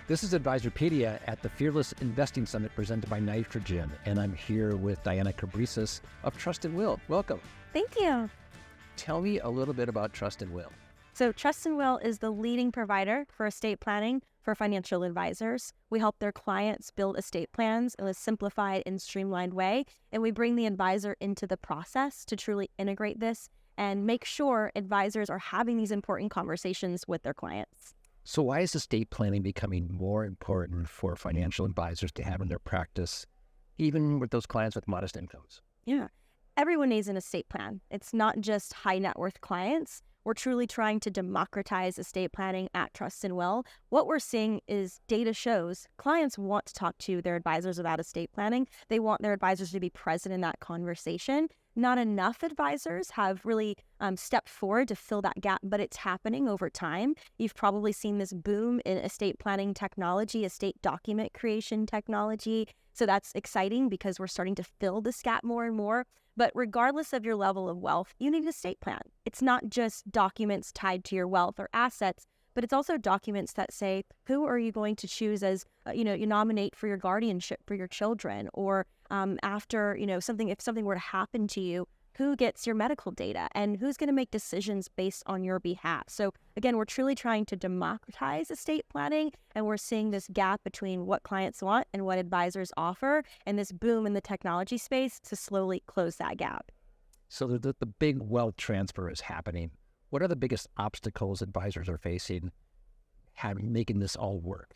This is Advisorpedia at the Fearless Investing Summit presented by Nitrogen, and I'm here with Diana Cabrices of Trust and Will. Welcome. Thank you. Tell me a little bit about Trust and Will. So Trust and Will is the leading provider for estate planning for financial advisors. We help their clients build estate plans in a simplified and streamlined way, and we bring the advisor into the process to truly integrate this and make sure advisors are having these important conversations with their clients. So why is estate planning becoming more important for financial advisors to have in their practice, even with those clients with modest incomes? Yeah, everyone needs an estate plan. It's not just high net worth clients. We're truly trying to democratize estate planning at Trust and Will. What we're seeing is data shows clients want to talk to their advisors about estate planning. They want their advisors to be present in that conversation. Not enough advisors have really stepped forward to fill that gap, but it's happening over time. You've probably seen this boom in estate planning technology, estate document creation technology. So that's exciting because we're starting to fill this gap more and more. But regardless of your level of wealth, you need an estate plan. It's not just documents tied to your wealth or assets, but it's also documents that say, who are you going to choose as, you nominate for your guardianship for your children, or after, if something were to happen to you, who gets your medical data and who's going to make decisions based on your behalf. So again, we're truly trying to democratize estate planning, and we're seeing this gap between what clients want and what advisors offer, and this boom in the technology space to slowly close that gap. So the big wealth transfer is happening. What are the biggest obstacles advisors are facing making this all work?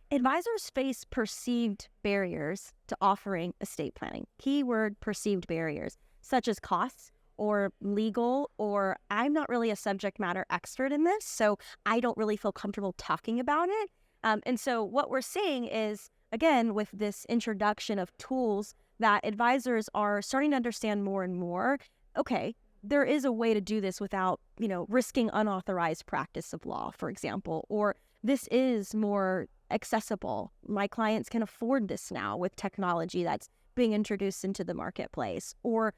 Advisors face perceived barriers to offering estate planning. Keyword perceived barriers, such as costs or legal, or I'm not really a subject matter expert in this, so I don't really feel comfortable talking about it. And so what we're seeing is, again, with this introduction of tools, that advisors are starting to understand more and more, okay, there is a way to do this without, risking unauthorized practice of law, for example, or this is more accessible. My clients can afford this now with technology that's being introduced into the marketplace. Or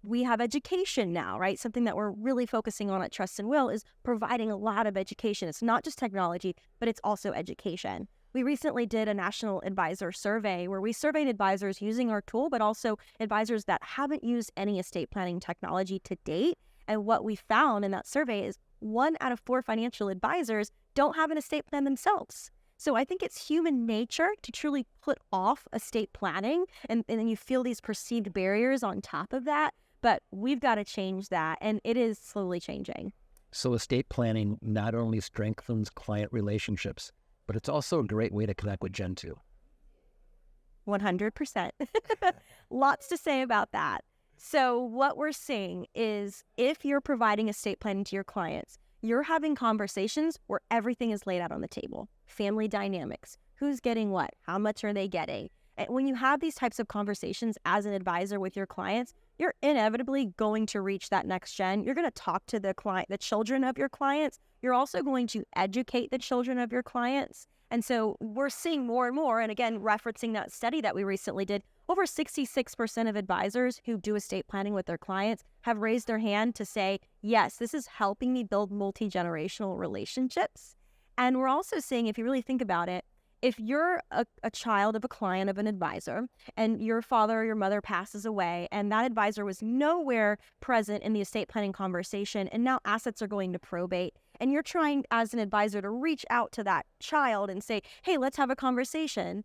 we have education now, right? Something that we're really focusing on at Trust and Will is providing a lot of education. It's not just technology, but it's also education. We recently did a national advisor survey where we surveyed advisors using our tool, but also advisors that haven't used any estate planning technology to date. And what we found in that survey is 1 out of 4 financial advisors don't have an estate plan themselves. So I think it's human nature to truly put off estate planning, and then you feel these perceived barriers on top of that. But we've got to change that, and it is slowly changing. So estate planning not only strengthens client relationships, but it's also a great way to connect with Gen 2. 100%. Lots to say about that. So what we're seeing is if you're providing estate planning to your clients, you're having conversations where everything is laid out on the table. Family dynamics, who's getting what, how much are they getting? And when you have these types of conversations as an advisor with your clients, you're inevitably going to reach that next gen. You're going to talk to the children of your clients. You're also going to educate the children of your clients. And so we're seeing more and more, and again, referencing that study that we recently did, over 66% of advisors who do estate planning with their clients have raised their hand to say, yes, this is helping me build multi-generational relationships. And we're also seeing, if you really think about it, if you're a child of a client of an advisor and your father or your mother passes away and that advisor was nowhere present in the estate planning conversation, and now assets are going to probate, and you're trying as an advisor to reach out to that child and say, hey, let's have a conversation,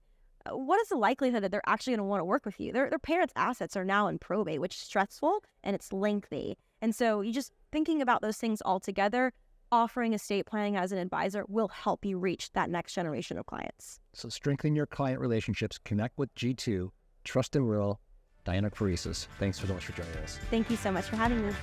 what is the likelihood that they're actually going to want to work with you? Their parents' assets are now in probate, which is stressful and it's lengthy. And so you just thinking about those things all together, offering estate planning as an advisor will help you reach that next generation of clients. So strengthen your client relationships, connect with G2, Trust and Will, Diana Cabrices. Thanks so much for joining us. Thank you so much for having me.